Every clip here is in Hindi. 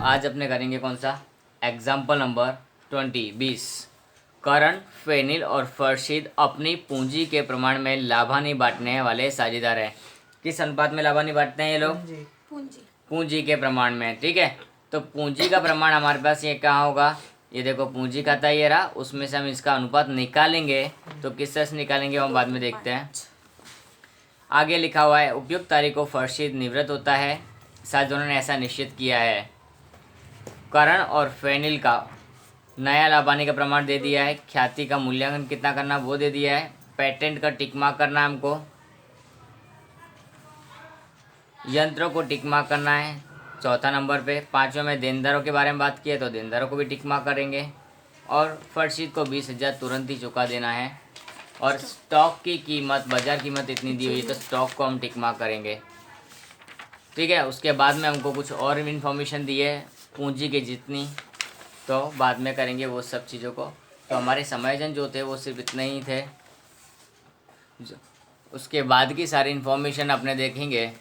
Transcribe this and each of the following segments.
आज अपने करेंगे कौन सा एग्जाम्पल नंबर 20 करण, फेनिल और फरशीद अपनी पूंजी के प्रमाण में लाभानी बांटने वाले साझेदार हैं। किस अनुपात में लाभानी बांटते हैं ये लोग? पूंजी के प्रमाण में। ठीक है, तो पूंजी का प्रमाण हमारे पास ये कहाँ होगा? ये देखो पूंजी खाता ये रहा, उसमें से हम इसका अनुपात निकालेंगे। तो किस तरह से निकालेंगे हम बाद में देखते हैं। आगे लिखा हुआ है उपयुक्त तारीख को फरशीद निवृत्त होता है, साझेदारों ने ऐसा निश्चित किया है। करण और फेनिल का नया लाभानी का प्रमाण दे दिया है। ख्याति का मूल्यांकन कितना करना वो दे दिया है। पेटेंट का टिक मार्क करना है हमको। यंत्रों को टिक मार्क करना है चौथा नंबर पे। पाँचवें में देनदारों के बारे में बात की है तो देनदारों को भी टिक मार्क करेंगे। और फरशीद को 20,000 तुरंत ही चुका देना है। और स्टॉक की कीमत, बाजार कीमत इतनी दी हुई है तो स्टॉक को हम टिक मार्क करेंगे। ठीक है, उसके बाद में हमको कुछ और इन्फॉर्मेशन दी है पूंजी की जितनी, तो बाद में करेंगे वो सब चीज़ों को। तो हमारे समायोजन जो थे वो सिर्फ इतने ही थे। उसके बाद की सारी इन्फॉर्मेशन अपने देखेंगे।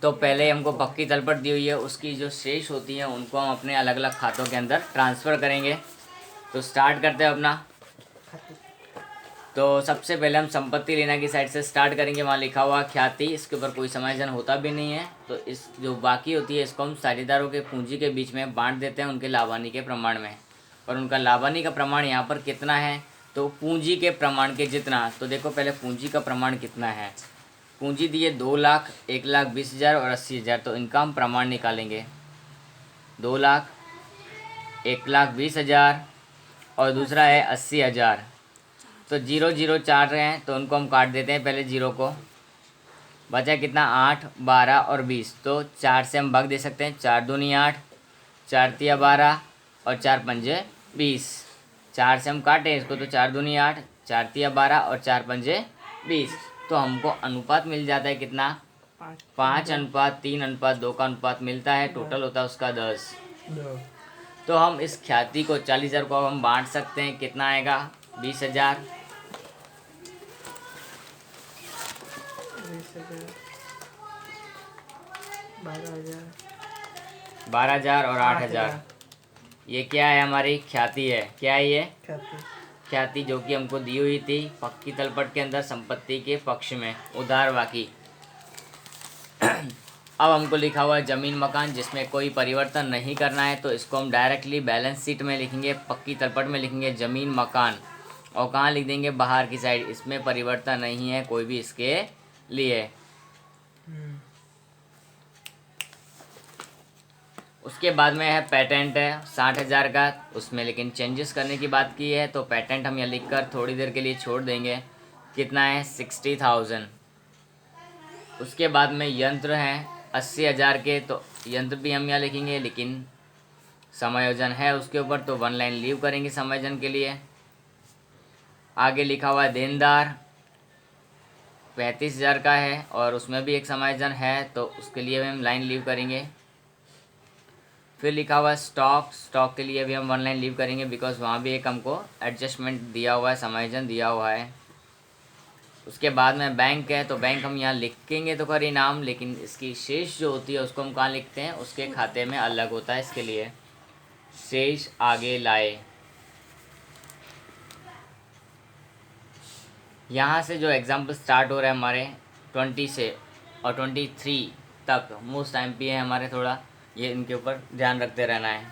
तो पहले हमको पक्की तलपट दी हुई है, उसकी जो शेष होती हैं उनको हम अपने अलग अलग खातों के अंदर ट्रांसफ़र करेंगे। तो स्टार्ट करते हैं अपना। तो सबसे पहले हम संपत्ति लेना की साइड से स्टार्ट करेंगे। वहाँ लिखा हुआ ख्याति, इसके ऊपर कोई समायोजन होता भी नहीं है। तो इस जो बाकी होती है इसको हम साझेदारों के पूंजी के बीच में बांट देते हैं उनके लाभानी के प्रमाण में। और उनका लाभानी का प्रमाण यहाँ पर कितना है? तो पूंजी के प्रमाण के जितना। तो देखो पहले पूंजी का प्रमाण कितना है। पूंजी दी है 2 लाख, 1,20,000 और 80,000। तो इनका हम प्रमाण निकालेंगे। 2 लाख, 1,20,000 और दूसरा है 80,000। तो 0 0 4 रहे हैं तो उनको हम काट देते हैं पहले जीरो को। बचा कितना? 8, 12 और 20। तो 4 से हम भाग दे सकते हैं। 4 दूनी 8, 4 तिया 12 और 4 पंजे 20। 4 से हम काटें इसको तो 4 दूनी 8, 4 तिया 12 और 4 पंजे 20। तो हमको अनुपात मिल जाता है कितना? 5:3:2 का अनुपात मिलता है। टोटल होता है उसका 10। तो हम इस ख्याति को 40,000 को हम बांट सकते हैं। कितना आएगा? 20,000, 12,000 और 8,000। ये क्या है? हमारी ख्याति है। क्या है ये? ख्याति जो कि हमको दी हुई थी पक्की तलपट के अंदर संपत्ति के पक्ष में उधार बाकी। अब हमको लिखा हुआ है ज़मीन मकान जिसमें कोई परिवर्तन नहीं करना है। तो इसको हम डायरेक्टली बैलेंस शीट में लिखेंगे, पक्की तलपट में लिखेंगे ज़मीन मकान। और कहाँ लिख देंगे? बाहर की साइड। इसमें परिवर्तन नहीं है कोई भी इसके लिए। उसके बाद में है पेटेंट है 60,000 का, उसमें लेकिन चेंजेस करने की बात की है। तो पेटेंट हम यहाँ लिख कर थोड़ी देर के लिए छोड़ देंगे। कितना है? 60,000। उसके बाद में यंत्र हैं 80,000 के, तो यंत्र भी हम यहाँ लिखेंगे लेकिन समायोजन है उसके ऊपर तो 1 लाइन लीव करेंगे समायोजन के लिए। आगे लिखा हुआ है देनदार 35,000 का है और उसमें भी एक समायोजन है तो उसके लिए भी हम लाइन लीव करेंगे। फिर लिखा हुआ है स्टॉक के लिए भी हम 1 लाइन लीव करेंगे बिकॉज वहाँ भी एक हमको एडजस्टमेंट दिया हुआ है, समायोजन दिया हुआ है। उसके बाद में बैंक है तो बैंक हम यहाँ लिखेंगे तो करी नाम, लेकिन इसकी शेष जो होती है उसको हम कहाँ लिखते हैं? उसके खाते में अलग होता है। इसके लिए शेष आगे लाए। यहाँ से जो एग्जाम्पल स्टार्ट हो रहा है हमारे 20 से और 23 तक मोस्ट टाइम पे है हमारे, थोड़ा ये इनके ऊपर ध्यान रखते रहना है।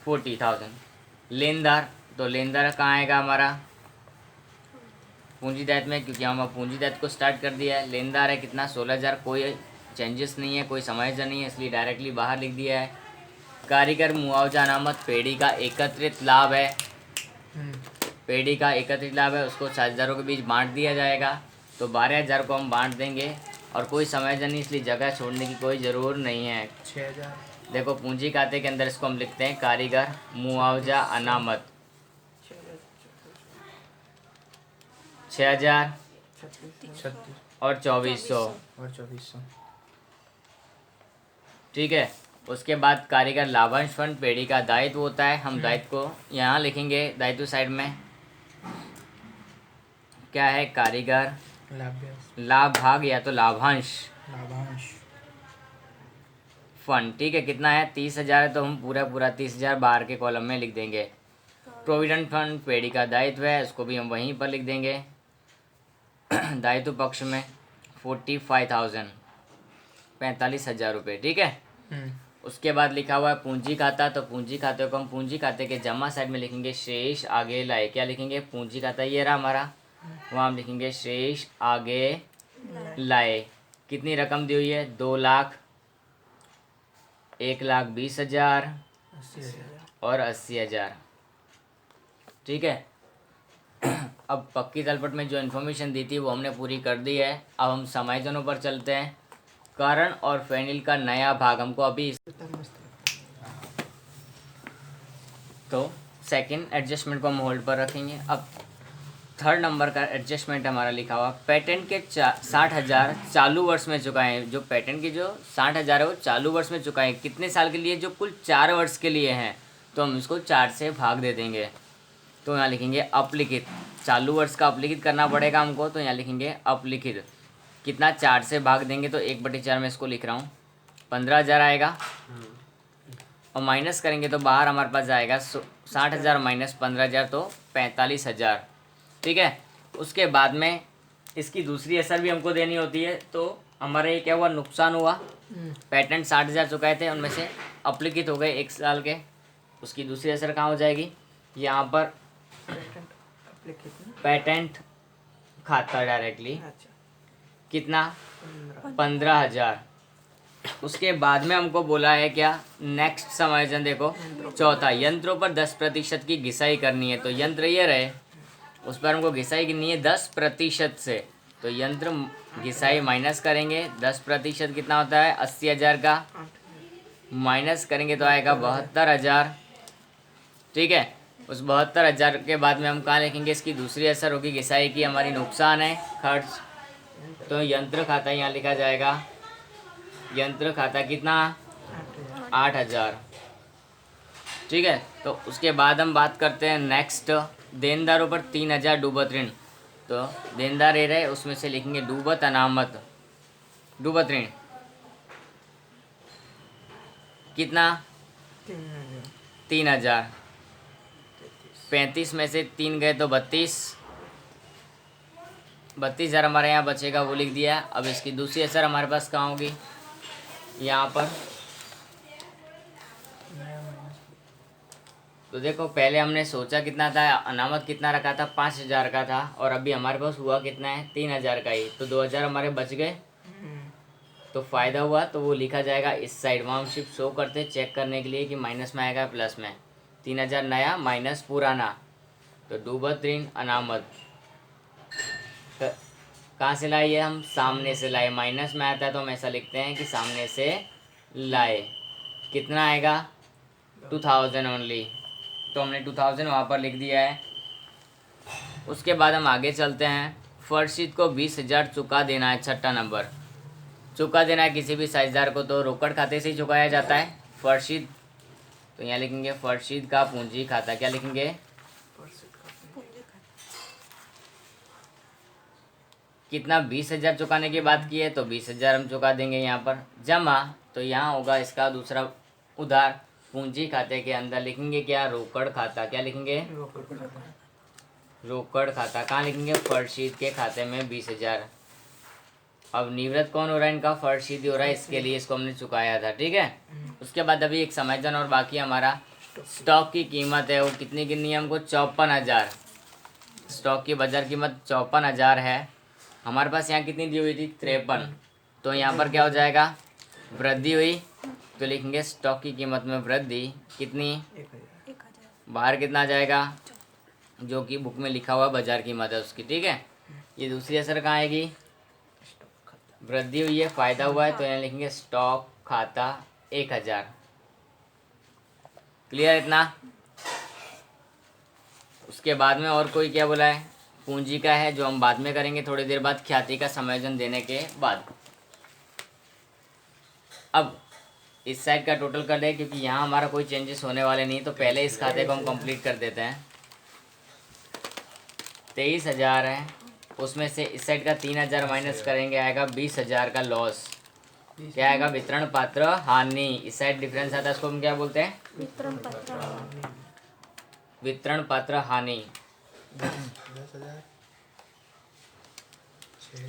40,000 लेनदार, तो लेनदार कहाँ आएगा हमारा? पूंजी दायित्व में, क्योंकि हम पूंजी दायित्व को स्टार्ट कर दिया है। लेनदार है कितना? 16,000। कोई चेंजेस नहीं है, कोई समायोजन नहीं है, इसलिए डायरेक्टली बाहर लिख दिया है। कारीगर मुआवजा अनामत पेढ़ी का एकत्रित लाभ है। पेढ़ी का एकत्रित लाभ है, उसको साझेदारों के बीच बांट दिया जाएगा। तो 12,000 को हम बांट देंगे और कोई समायोजन नहीं, इसलिए जगह छोड़ने की कोई ज़रूर नहीं है। 6,000 देखो पूंजी खाते के अंदर इसको हम लिखते हैं कारीगर मुआवजा अनामत। 6,000 और 2,400। ठीक है। उसके बाद कारीगर लाभांश फंड पेढ़ी का दायित्व होता है। हम दायित्व को यहाँ लिखेंगे, दायित्व साइड में क्या है? कारीगर लाभ भाग या तो लाभांश। फंड, ठीक है, कितना है 30,000 है, तो हम पूरा पूरा 30,000 बाहर के कॉलम में लिख देंगे। प्रोविडेंट फंड पेड़ी का दायित्व है, उसको भी हम वहीं पर लिख देंगे दायित्व पक्ष में 45,000, 45,000 रुपये, ठीक है। उसके बाद लिखा हुआ है पूंजी खाता, तो पूंजी खाते को हम पूंजी खाते के जमा साइड में लिखेंगे शेष आगे लाए। क्या लिखेंगे? पूंजी खाता ये रहा हमारा, वहाँ हम लिखेंगे शेष आगे लाए। कितनी रकम दी हुई है? 2 लाख, 1,20,000 और 80,000, ठीक है। अब पक्की तलपट में जो इन्फॉर्मेशन दी थी वो हमने पूरी कर दी है। अब हम समायोजनों पर चलते हैं। करण और फेनिल का नया भाग हमको अभी, तो सेकंड एडजस्टमेंट को हम होल्ड पर रखेंगे। अब थर्ड नंबर का एडजस्टमेंट हमारा लिखा हुआ पेटेंट के 60,000 चालू वर्ष में चुकाएं। जो पेटेंट की जो 60,000 है वो चालू वर्ष में चुकाएं। कितने साल के लिए? जो कुल 4 वर्ष के लिए हैं, तो हम इसको 4 से भाग दे देंगे। तो यहाँ लिखेंगे अपलिखित, चालू वर्ष का अपलिखित करना पड़ेगा हमको, तो यहाँ लिखेंगे अपलिखित। कितना? 4 से भाग देंगे, तो 1/4 में इसको लिख रहा हूँ, 15,000 आएगा। और माइनस करेंगे तो बाहर हमारे पास जाएगा 60,000 माइनस 15,000, तो 45,000, ठीक है। उसके बाद में इसकी दूसरी असर भी हमको देनी होती है। तो हमारा ये क्या हुआ? नुकसान हुआ। पेटेंट 60,000 चुकाए थे, उनमें से अपलिखित हो गए 1 साल के। उसकी दूसरी असर कहाँ हो जाएगी? यहाँ पर पेटेंट खाता डायरेक्टली, कितना? 15,000। उसके बाद में हमको बोला है क्या? नेक्स्ट समायोजन देखो, चौथा, यंत्रों पर 10% की घिसाई करनी है। तो यंत्र ये रहे, उस पर हमको घिसाई करनी है 10% से। तो यंत्र घिसाई माइनस करेंगे, 10% कितना होता है? 80,000 का, माइनस करेंगे तो आएगा 72,000, ठीक है। उस 72,000 के बाद में हम कहाँ लिखेंगे? इसकी दूसरी असर होगी घिसाई की, हमारी नुकसान है खर्च, तो यंत्र खाता यहाँ लिखा जाएगा। यंत्र खाता कितना? 8,000, ठीक है। तो उसके बाद हम बात करते हैं नेक्स्ट, देनदारों पर 3,000 डूबत ऋण। तो देनदार ये रहे, उसमें से लिखेंगे डूबत अनामत, डूबत ऋण कितना? 3,000। 35 में से 3 गए तो 32,000 हमारे यहाँ बचेगा, वो लिख दिया। अब इसकी दूसरी असर हमारे पास कहाँ होगी? यहाँ पर। तो देखो, पहले हमने सोचा कितना था, अनामत कितना रखा था? 5,000 का था, और अभी हमारे पास हुआ कितना है? 3,000 का ही। तो 2,000 हमारे बच गए, तो फ़ायदा हुआ, तो वो लिखा जाएगा इस साइड। वहाँ हम सिर्फ शो करते चेक करने के लिए कि माइनस में आएगा प्लस में। 3,000 नया माइनस पुराना, तो डूबत ऋण अनामत कहाँ से लाए? ये हम सामने से लाए। माइनस में आता है तो हम ऐसा लिखते हैं कि सामने से लाए। कितना आएगा? 2,000 ओनली, तो हमने 2,000 वहाँ पर लिख दिया है। उसके बाद हम आगे चलते हैं। फर्शीद को 20,000 चुका देना है, छठा नंबर। चुका देना है किसी भी साझेदार को, तो रोकड़ खाते से ही चुकाया जाता है। फर्शीद, तो यहाँ लिखेंगे फर्शीद का पूंजी खाता। क्या लिखेंगे? कितना? 20,000 चुकाने की बात की है, तो 20,000 हम चुका देंगे यहाँ पर। जमा, तो यहाँ होगा इसका दूसरा उधार। पूंजी खाते के अंदर लिखेंगे क्या? रोकड़ खाता। क्या लिखेंगे? रोकड़ खाता। कहाँ लिखेंगे? फर्शीद के खाते में 20,000। अब निवृत्त कौन हो रहा है इनका? फर्शीद ही हो रहा है, इसके लिए इसको हमने चुकाया था, ठीक है। उसके बाद अभी एक समायोजन और बाकी हमारा। स्टॉक की कीमत है वो कितनी गिननी है हमको? 54,000। स्टॉक की बाजार कीमत 54,000 है। हमारे पास यहाँ कितनी दी हुई थी? 53। तो यहाँ पर क्या हो जाएगा? वृद्धि हुई, तो लिखेंगे स्टॉक की कीमत में वृद्धि कितनी? 1,000। बाहर कितना आ जाएगा? जो कि बुक में लिखा हुआ बाजार कीमत है उसकी, ठीक है। ये दूसरी असर कहाँ आएगी? वृद्धि हुई है, फायदा हुआ है, तो यहाँ लिखेंगे स्टॉक खाता 1,000। क्लियर इतना? उसके बाद में और कोई क्या बोला है? पूंजी का है, जो हम बाद में करेंगे थोड़ी देर बाद, ख्याति का समायोजन देने के बाद। अब इस साइड का टोटल कर दें, क्योंकि यहाँ हमारा कोई चेंजेस होने वाले नहीं, तो पहले इस खाते को हम कंप्लीट कर देते हैं। 23,000 है, उसमें से इस साइड का 3,000 माइनस करेंगे, आएगा 20,000 का लॉस। क्या आएगा? वितरण पात्र हानि। इस साइड डिफरेंस आता है, इसको हम क्या बोलते हैं? वितरण पत्र वितरण पात्र हानि। 10,000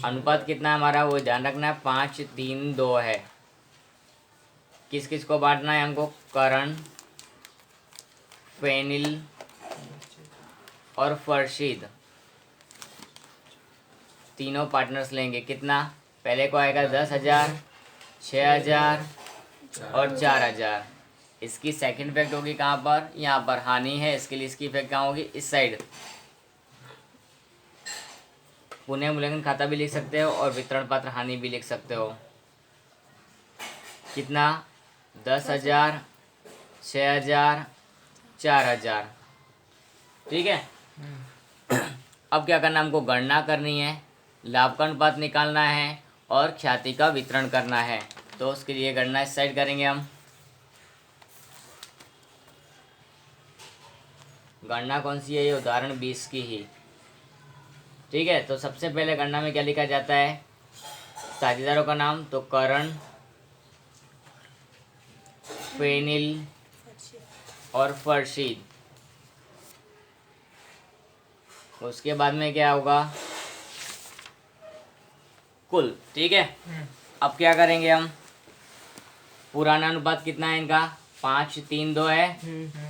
अनुपात कितना है हमारा, वो ध्यान रखना है, 5-3-2 है। किस किस को बांटना है हमको? करण, फेनिल और फरशीद, तीनों पार्टनर्स लेंगे। कितना? पहले को आएगा 10,000, 6,000 और 4,000। इसकी सेकंड इफेक्ट होगी कहाँ पर? यहाँ पर हानि है, इसके लिए इसकी इफेक्ट कहाँ होगी? इस साइड। पुनः मूल्यांकन खाता भी लिख सकते हो और वितरण पात्र हानि भी लिख सकते हो। कितना? 10,000, 6,000, 4,000। ठीक है। अब क्या करना, हमको गणना करनी है, लाभ का अनुपात निकालना है और ख्याति का वितरण करना है। तो उसके लिए गणना इस साइड करेंगे हम। गणना कौन सी है? ये उदाहरण 20 की ही। ठीक है। तो सबसे पहले गणना में क्या लिखा जाता है? साझेदारों का नाम, तो करण, फेनिल और फरशीद। उसके बाद में क्या होगा? कुल। ठीक है। अब क्या करेंगे हम? पुराना अनुपात कितना है इनका? 5-3-2 है,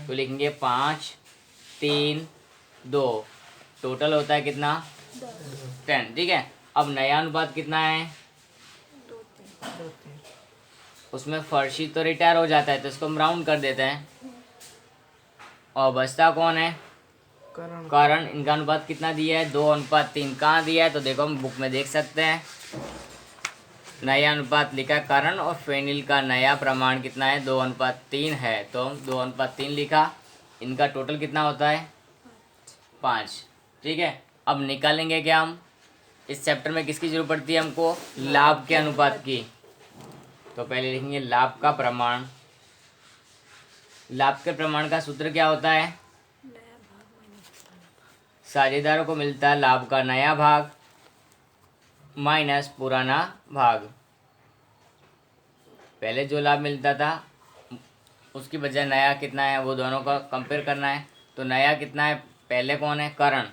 तो लिखेंगे 5-3-2। टोटल होता है कितना? 10। ठीक है। अब नया अनुपात कितना है? 2-3 उसमें फरशीद तो रिटायर हो जाता है, तो इसको हम राउंड कर देते हैं। और बचता कौन है? करण। इनका अनुपात कितना दिया है? 2:3। कहाँ दिया है? तो देखो, हम बुक में देख सकते हैं। नया अनुपात लिखा है करण, और फेनिल का नया प्रमाण कितना है? 2:3 है, तो 2:3 लिखा। इनका टोटल कितना होता है? 5। ठीक है। अब निकालेंगे क्या हम? इस चैप्टर में किसकी जरूरत पड़ती है हमको? लाभ के अनुपात की। तो पहले लिखेंगे लाभ का प्रमाण। लाभ के प्रमाण का सूत्र क्या होता है? नया भाग माइनस साझेदारों को मिलता है लाभ का नया भाग माइनस पुराना भाग। पहले जो लाभ मिलता था उसकी बजाय नया कितना है, वो दोनों का कंपेयर करना है। तो नया कितना है? पहले कौन है? करण।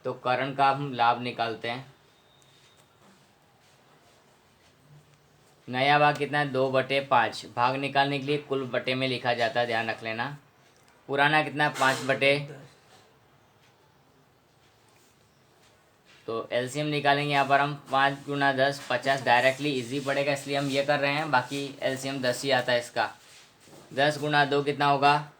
तो करण का हम लाभ निकालते हैं। नया भाग कितना है? 2/5। भाग निकालने के लिए कुल बटे में लिखा जाता है, ध्यान रख लेना। पुराना कितना है? 5/10। तो एलसीएम निकालेंगे यहाँ पर हम। 5 × 10 50। डायरेक्टली इजी पड़ेगा इसलिए हम ये कर रहे हैं, बाकी एलसीएम 10 ही आता है इसका। 10 × 2 कितना होगा?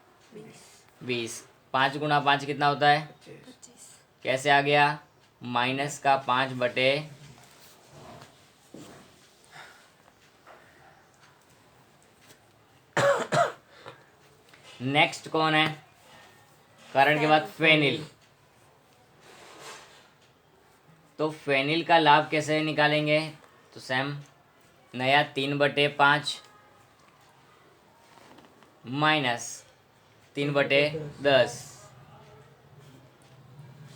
20। 5 × 5 कितना होता है? 25 कैसे आ गया? माइनस का 5/। नेक्स्ट कौन है? करण के बाद फेनिल। तो फेनिल का लाभ कैसे निकालेंगे? तो सेम, नया 3/5 माइनस 3/10,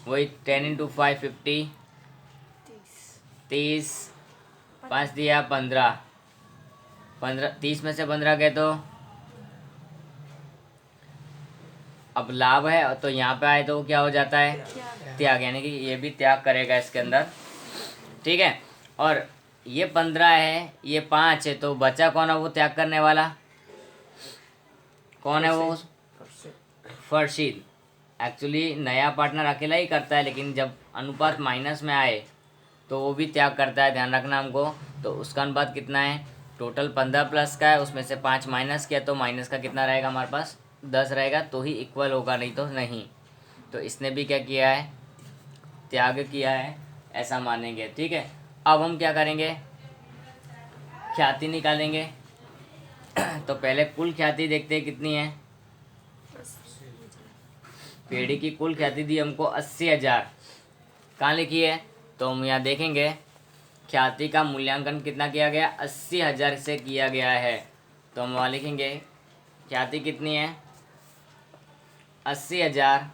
वही 10 × 5 50। 30, 5 दिया 15। 30 में से 15 गए तो अब लाभ है, तो यहाँ पे आए तो क्या हो जाता है? त्याग। यानी कि ये भी त्याग करेगा इसके अंदर। ठीक है। और ये 15 है, ये 5 है, तो बचा कौन है वो त्याग करने वाला? कौन है वो? फरशीद। एक्चुअली नया पार्टनर अकेला ही करता है, लेकिन जब अनुपात माइनस में आए तो वो भी त्याग करता है, ध्यान रखना हमको। तो उसका अनुपात कितना है? टोटल 15 प्लस का है, उसमें से 5 माइनस किया, तो माइनस का कितना रहेगा हमारे पास? 10 रहेगा, तो ही इक्वल होगा, नहीं तो नहीं। तो इसने भी क्या किया है? त्याग किया है, ऐसा मानेंगे। ठीक है। अब हम क्या करेंगे? ख्याति निकालेंगे। तो पहले कुल ख्याति देखते हैं कितनी है। पेड़ी की कुल ख्याति दी हमको 80,000। कहाँ लिखी है? तो हम यहाँ देखेंगे ख्याति का मूल्यांकन कितना किया गया? 80,000 से किया गया है। तो हम वहाँ लिखेंगे ख्याति कितनी है? 80,000।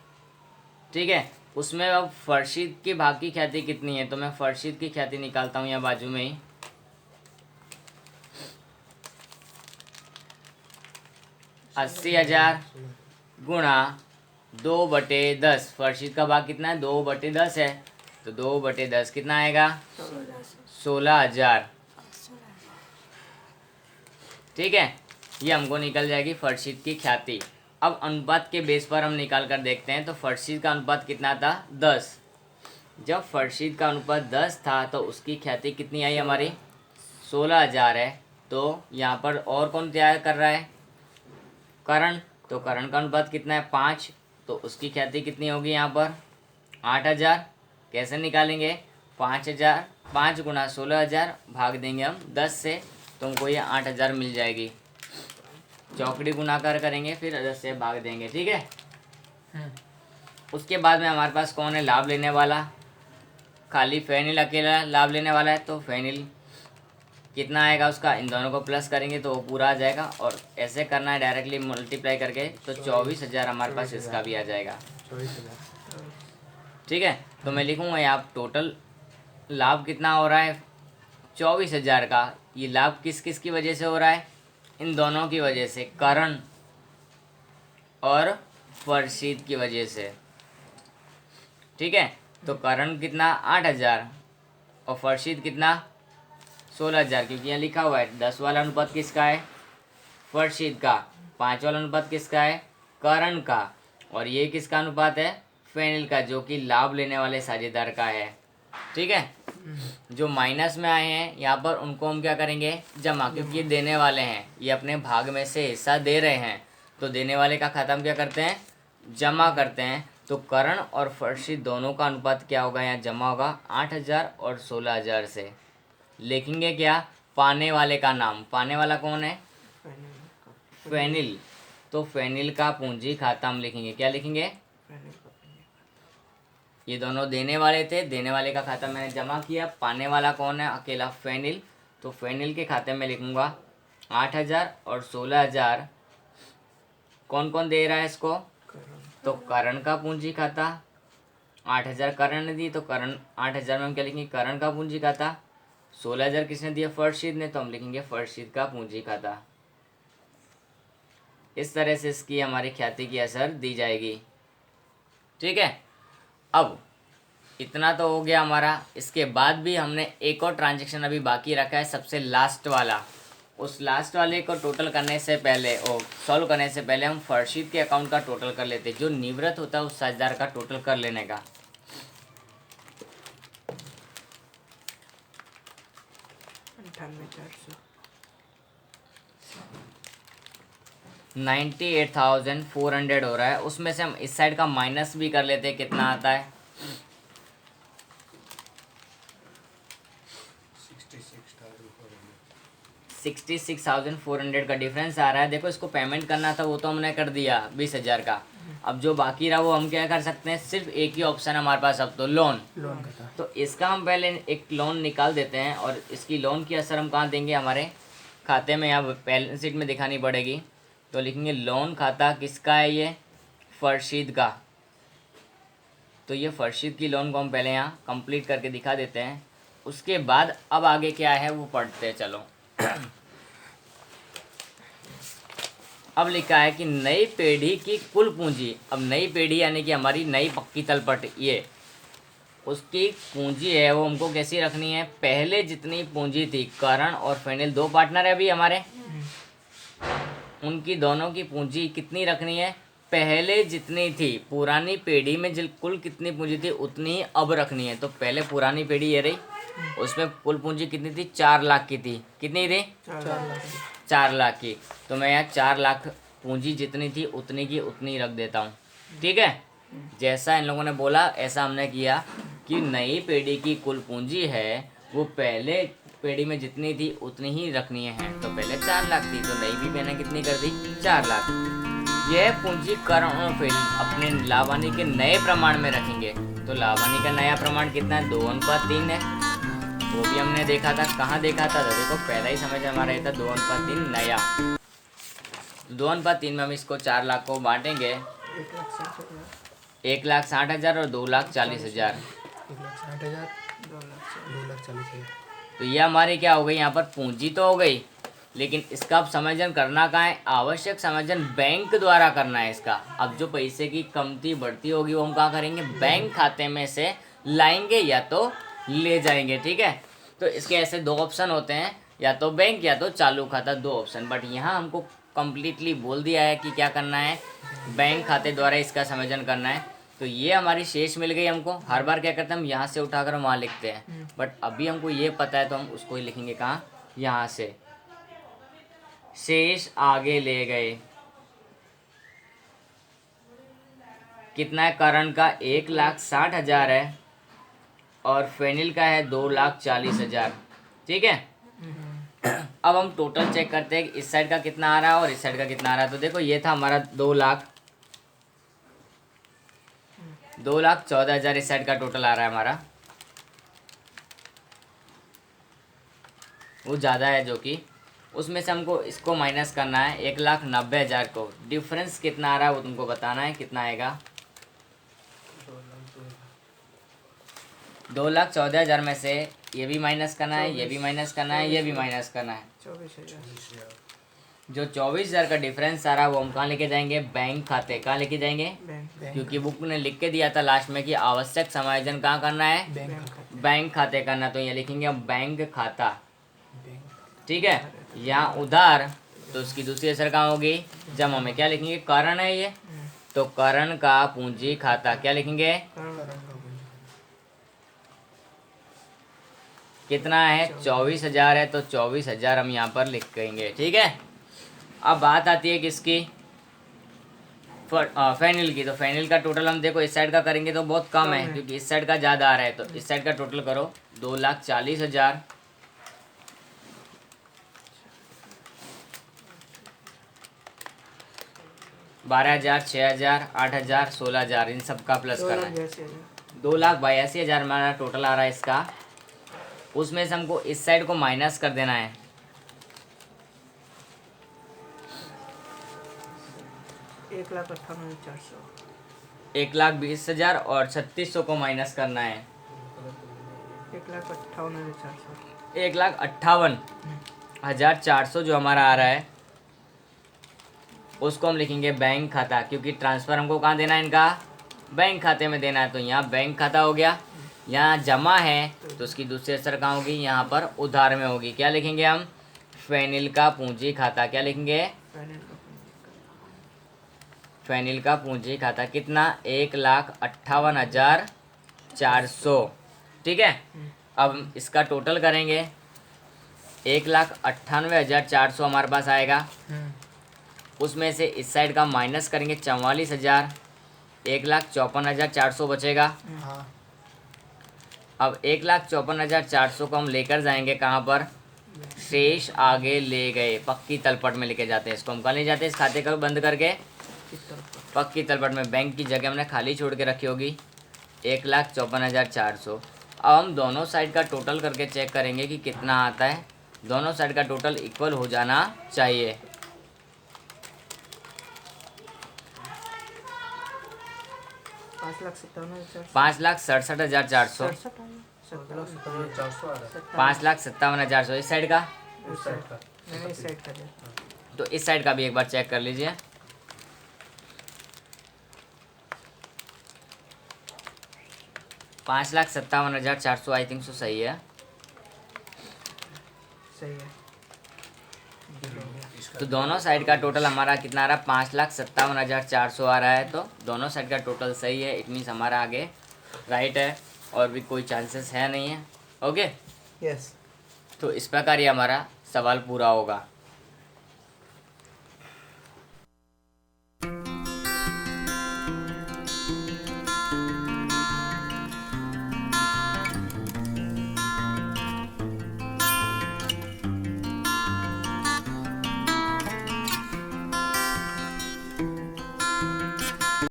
ठीक है। उसमें अब फरशीद की भाग की ख्याति कितनी है? तो मैं फरशीद की ख्याति निकालता हूँ यहाँ बाजू में ही। 80,000 गुणा 2/10। फर्शीद का भाग कितना है? 2/10 है, तो 2/10 कितना आएगा? 16,000। 16 ठीक है, ये हमको निकल जाएगी फर्शीद की ख्याति। अब अनुपात के बेस पर हम निकाल कर देखते हैं। तो फर्शीद का अनुपात कितना था? 10। जब फर्शीद का अनुपात 10 था तो उसकी ख्याति कितनी आई हमारी? 16,000 है। तो यहाँ पर और कौन तैयार कर रहा है? करण। तो करण का अनुपात कितना है? 5। तो उसकी ख्याति कितनी होगी यहाँ पर? 8,000। कैसे निकालेंगे? 5,000, 5 गुणा 16,000 भाग देंगे हम 10 से, तो हमको ये 8,000 मिल जाएगी। चौकड़ी गुणाकार करेंगे, फिर 10 से भाग देंगे। ठीक है, उसके बाद में हमारे पास कौन है लाभ लेने वाला? खाली फेनिल अकेला लाभ लेने वाला है। तो फेनिल कितना आएगा उसका? इन दोनों को प्लस करेंगे तो वो पूरा आ जाएगा, और ऐसे करना है डायरेक्टली मल्टीप्लाई करके, तो 24,000 हमारे पास इसका भी आ जाएगा। 24,000। ठीक है, तो मैं लिखूँगा यहाँ टोटल लाभ कितना हो रहा है? 24,000 का। ये लाभ किस किस की वजह से हो रहा है? इन दोनों की वजह से, करण और फर्शीद की वजह से। ठीक है, तो करण कितना? 8,000 और फर्शीद कितना? 16,000, क्योंकि यहाँ लिखा हुआ है 10 वाला अनुपात किसका है? फर्शीद का। 5 वाला अनुपात किसका है? करण का। और ये किसका अनुपात है? फेनिल का, जो कि लाभ लेने वाले साझेदार का है। ठीक है, जो माइनस में आए हैं यहाँ पर उनको हम क्या करेंगे? जमा, क्योंकि ये देने वाले हैं, ये अपने भाग में से हिस्सा दे रहे हैं, तो देने वाले का खाता हम क्या करते हैं? जमा करते हैं। तो करण और फर्शीद दोनों का अनुपात क्या होगा? यहाँ जमा होगा 8,000 और 16,000 से। लिखेंगे क्या? पाने वाले का नाम। पाने वाला कौन है? फेनिल। तो फेनिल का पूंजी खाता हम लिखेंगे। क्या लिखेंगे? ये दोनों देने वाले थे, देने वाले का खाता मैंने जमा किया। पाने वाला कौन है? अकेला फेनिल। तो फेनिल के खाते में लिखूंगा 8,000 और 16,000। कौन कौन दे रहा है इसको? तो करण का पूंजी खाता। 8,000 करण ने दी, तो करण 8,000 में हम क्या लिखेंगे? करण का पूंजी खाता। 16,000 किसने दिया? फर्शीद ने, तो हम लिखेंगे फर्शीद का पूंजी खाता। इस तरह से इसकी हमारी ख्याति की असर दी जाएगी। ठीक है, अब इतना तो हो गया हमारा। इसके बाद भी हमने एक और ट्रांजैक्शन अभी बाकी रखा है, सबसे लास्ट वाला। उस लास्ट वाले को टोटल करने से पहले और सॉल्व करने से पहले हम फर्शीद के अकाउंट का टोटल कर लेते हैं। जो निवृत्त होता है उस साझेदार का टोटल कर लेने का। 98,400 हो रहा है। उसमें से हम इस साइड का माइनस भी कर लेते हैं, कितना आता है? 66,400 का डिफरेंस आ रहा है। देखो, इसको पेमेंट करना था, वो तो हमने कर दिया 20,000 का। अब जो बाकी रहा वो हम क्या कर सकते हैं? सिर्फ एक ही ऑप्शन है हमारे पास अब तो, लोन का। तो इसका हम पहले एक लोन निकाल देते हैं, और इसकी लोन की असर हम कहाँ देंगे? हमारे खाते में, यहाँ बैलेंस शीट में दिखानी पड़ेगी। तो लिखेंगे लोन खाता किसका है? ये फर्शीद का। तो ये फर्शीद की लोन को हम पहले यहाँ कंप्लीट करके दिखा देते हैं। उसके बाद अब आगे क्या है वो पढ़ते हैं, चलो। अब लिखा है कि नई पीढ़ी की कुल पूंजी। अब नई पीढ़ी यानी कि हमारी नई पक्की तलपट, ये उसकी पूंजी है वो हमको कैसी रखनी है? पहले जितनी पूंजी थी, करण और फेनिल दो पार्टनर है अभी हमारे, उनकी दोनों की पूंजी कितनी रखनी है? पहले जितनी थी। पुरानी पीढ़ी में कुल कितनी पूंजी थी उतनी ही अब रखनी है। तो पहले पुरानी पीढ़ी ये रही, उसमें कुल पूंजी कितनी थी? 4 लाख की थी। कितनी थी? 4 लाख की। तो मैं यहाँ 4 लाख पूंजी जितनी थी उतनी की उतनी रख देता हूँ। ठीक है, जैसा इन लोगों ने बोला ऐसा हमने किया कि नई पीढ़ी की कुल पूंजी है वो पहले पीढ़ी में जितनी थी उतनी ही रखनी है। तो पहले 4 लाख थी, तो नई भी मैंने कितनी कर दी? 4 लाख। यह पूंजी करण और फेनिल अपने लाभानी के नए प्रमाण में रखेंगे। तो लाभानी का नया प्रमाण कितना है? 2:3 है। वो भी हमने देखा था। कहाँ देखा था? तो देखो, पहला ही समझ हमारा ये था 2:3 नया। 2:3 में हम इसको 4 लाख को बांटेंगे। 1,60,000 और 2,40,000। 1,60,000, 2,40,000। तो ये हमारी क्या हो गई? यहाँ पर पूंजी तो हो गई, लेकिन इसका अब समायोजन करना कहाँ है, आवश्यक समायोजन बैंक द्वारा करना है इसका। अब जो पैसे की कमती बढ़ती होगी वो हम कहाँ करेंगे, बैंक खाते में से लाएंगे या तो ले जाएंगे। ठीक है, तो इसके ऐसे दो ऑप्शन होते हैं, या तो बैंक या तो चालू खाता, दो ऑप्शन। बट यहाँ हमको कम्प्लीटली बोल दिया है कि क्या करना है, बैंक खाते द्वारा इसका समायोजन करना है। तो ये हमारी शेष मिल गई हमको। हर बार क्या करते हैं हम यहाँ से उठाकर वहाँ लिखते हैं, बट अभी हमको ये पता है तो हम उसको ही लिखेंगे कहाँ, यहाँ से। शेष आगे ले गए, कितना है, करण का 1,60,000 है और फेनिल का है 2,40,000। ठीक है, अब हम टोटल चेक करते हैं कि इस साइड का कितना आ रहा है और इस साइड का कितना आ रहा है। तो देखो ये था हमारा 2,14,000 इस साइड का टोटल आ रहा है हमारा, वो ज़्यादा है जो कि उसमें से हमको इसको माइनस करना है 1,90,000 को। डिफरेंस कितना आ रहा है वो तुमको बताना है, कितना आएगा। 2,14,000 में से ये भी माइनस करना है, ये भी माइनस करना है, ये भी माइनस करना है। 24,000 जो 24,000 का डिफरेंस आ रहा है वो हम कहाँ लेके जाएंगे, बैंक खाते। कहाँ लेके जाएंगे, बैंक क्योंकि बुक ने लिख के दिया था लास्ट में कि आवश्यक समायोजन कहाँ करना है, बैंक बैंक खाते करना। तो ये लिखेंगे हम बैंक खाता। बैंक ठीक है, यहाँ उधार तो उसकी दूसरी असर कहाँ होगी, जमा में। क्या लिखेंगे, करण है ये, तो करण का पूंजी खाता। क्या लिखेंगे, कितना है, 24,000 है, तो 24,000 हम यहाँ पर लिखेंगे। ठीक है, अब बात आती है किसकी, फेनिल की। तो फेनिल का टोटल हम देखो इस साइड का करेंगे तो बहुत कम है, क्योंकि इस साइड का ज़्यादा आ रहा है। तो इस साइड का टोटल करो 2,40,000 12,000 6,000 8,000 16,000 इन सब का प्लस करना है। 2,82,000 हमारा टोटल आ रहा है इसका। उसमें से हमको इस साइड को माइनस कर देना है, 1,98,400 1,20,000 और 3,600 को माइनस करना है 1,58,400 1,58,400 जो हमारा आ रहा है उसको हम लिखेंगे बैंक खाता, क्योंकि ट्रांसफ़र हमको कहाँ देना है, इनका बैंक खाते में देना है। तो यहाँ बैंक खाता हो गया, यहाँ जमा है तो उसकी दूसरी असर कहाँ होगी, यहाँ पर उधार में होगी। क्या लिखेंगे हम, फेनिल का पूंजी खाता। क्या लिखेंगे, फेनिल का पूंजी खाता। कितना, 1,58,400। ठीक है, अब हम इसका टोटल करेंगे, 1,98,400 हमारे पास आएगा। उसमें से इस साइड का माइनस करेंगे 44,000, 1,54,400 बचेगा। हाँ अब 1,54,400 को हम लेकर जाएंगे कहाँ पर, शेष आगे ले गए, पक्की तलपट में लेके जाते हैं इसको। हम कहाँ ले जाते हैं, इस खाते को बंद करके पक्की तलपट में। बैंक की जगह हमने खाली छोड़ के रखी होगी 1,54,400। अब हम दोनों साइड का टोटल करके चेक करेंगे कि कितना आता है। दोनों साइड का टोटल इक्वल हो जाना चाहिए। 5,67,400 5,57,400 इस साइड का। तो इस साइड का भी एक बार चेक कर लीजिए। 5,57,400 आई थिंक सो सही है। तो दोनों साइड का टोटल हमारा कितना आ रहा है, 5,57,400 आ रहा है। तो दोनों साइड का टोटल सही है, इट मीन्स हमारा आगे राइट है और भी कोई चांसेस है नहीं है। Okay, yes. तो इस प्रकार ये हमारा सवाल पूरा होगा।